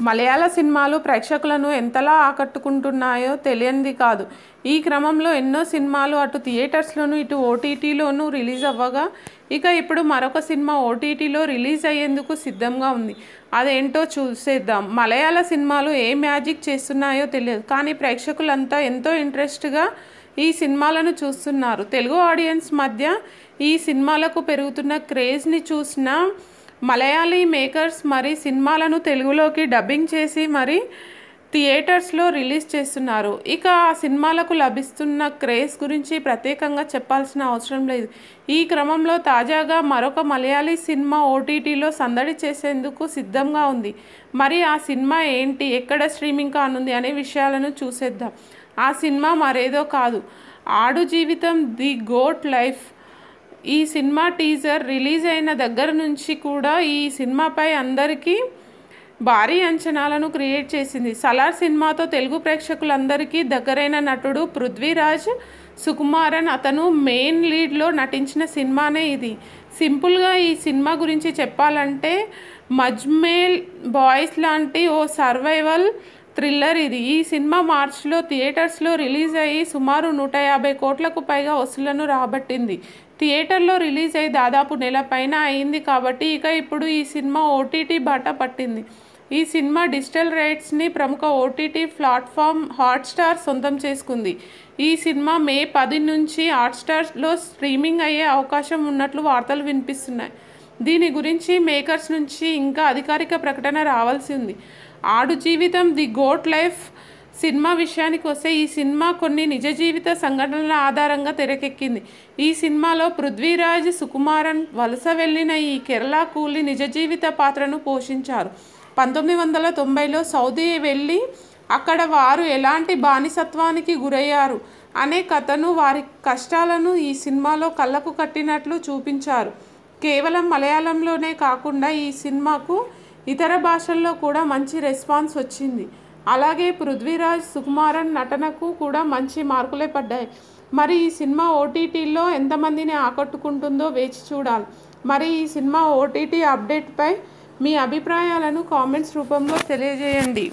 మలయాళ సినిమాలు ప్రేక్షకులను ఎంతలా ఆకట్టుకుంటున్నాయో తెలియంది కాదు. ఈ క్రమంలో ఎన్నో సినిమాలు అటు థియేటర్స్లోనూ ఇటు ఓటీటీలోనూ రిలీజ్ అవ్వగా ఇక ఇప్పుడు మరొక సినిమా ఓటీటీలో రిలీజ్ అయ్యేందుకు సిద్ధంగా ఉంది. అదేంటో చూసేద్దాం. మలయాళ సినిమాలు ఏ మ్యాజిక్ చేస్తున్నాయో తెలియదు, కానీ ప్రేక్షకులంతా ఎంతో ఇంట్రెస్ట్గా ఈ సినిమాలను చూస్తున్నారు. తెలుగు ఆడియన్స్ మధ్య ఈ సినిమాలకు పెరుగుతున్న క్రేజ్ని చూసిన మలయాళీ మేకర్స్ మరి సినిమాలను తెలుగులోకి డబ్బింగ్ చేసి మరి థియేటర్స్లో రిలీజ్ చేస్తున్నారు. ఇక ఆ సినిమాలకు లభిస్తున్న క్రేజ్ గురించి ప్రత్యేకంగా చెప్పాల్సిన అవసరం లేదు. ఈ క్రమంలో తాజాగా మరొక మలయాళీ సినిమా ఓటీటీలో సందడి చేసేందుకు సిద్ధంగా ఉంది. మరి ఆ సినిమా ఏంటి, ఎక్కడ స్ట్రీమింగ్ కానుంది అనే విషయాలను చూసేద్దాం. ఆ సినిమా మరేదో కాదు, ఆడు జీవితం ది గోట్ లైఫ్. ఈ సినిమా టీజర్ రిలీజ్ అయిన దగ్గర నుంచి కూడా ఈ సినిమాపై అందరికీ భారీ అంచనాలను క్రియేట్ చేసింది. సలార్ సినిమాతో తెలుగు ప్రేక్షకులందరికీ దగ్గరైన నటుడు పృథ్వీరాజ్ సుకుమారన్. అతను మెయిన్ లీడ్లో నటించిన సినిమానే ఇది. సింపుల్గా ఈ సినిమా గురించి చెప్పాలంటే మజ్మేల్ బాయ్స్ లాంటి ఓ సర్వైవల్ థ్రిల్లర్ ఇది. ఈ సినిమా మార్చిలో థియేటర్స్లో రిలీజ్ అయ్యి సుమారు 150 కోట్లకు పైగా వసూళ్లను రాబట్టింది. థియేటర్లో రిలీజ్ అయ్యి దాదాపు నెల పైన అయింది కాబట్టి ఇక ఇప్పుడు ఈ సినిమా ఓటీటీ బాట పట్టింది. ఈ సినిమా డిజిటల్ రైట్స్ని ప్రముఖ ఓటీటీ ప్లాట్ఫామ్ హాట్స్టార్ సొంతం చేసుకుంది. ఈ సినిమా మే 10 నుంచి హాట్స్టార్లో స్ట్రీమింగ్ అయ్యే అవకాశం ఉన్నట్లు వార్తలు వినిపిస్తున్నాయి. దీని గురించి మేకర్స్ నుంచి ఇంకా అధికారిక ప్రకటన రావాల్సి ఉంది. ఆడు జీవితం ది గోట్ లైఫ్ సినిమా విషయానికి వస్తే ఈ సినిమా కొన్ని నిజ జీవిత సంఘటనల ఆధారంగా తెరకెక్కింది. ఈ సినిమాలో పృథ్వీరాజ్ సుకుమారన్ వలస వెళ్లిన ఈ కేరళ కూలీ నిజ జీవిత పాత్రను పోషించారు. 1990లో సౌదీ వెళ్ళి అక్కడ వారు ఎలాంటి బానిసత్వానికి గురయ్యారు అనే కథను, వారి కష్టాలను ఈ సినిమాలో కళ్ళకు కట్టినట్లు చూపించారు. కేవలం మలయాళంలోనే కాకుండా ఈ సినిమాకు ఇతర భాషల్లో కూడా మంచి రెస్పాన్స్ వచ్చింది. అలాగే పృథ్వీరాజ్ సుకుమారన్ నటనకు కూడా మంచి మార్కులే పడ్డాయి. మరి ఈ సినిమా ఓటీటీలో ఎంతమందిని ఆకట్టుకుంటుందో వేచి చూడాలి. మరి ఈ సినిమా ఓటీటీ అప్డేట్పై మీ అభిప్రాయాలను కామెంట్స్ రూపంలో తెలియజేయండి.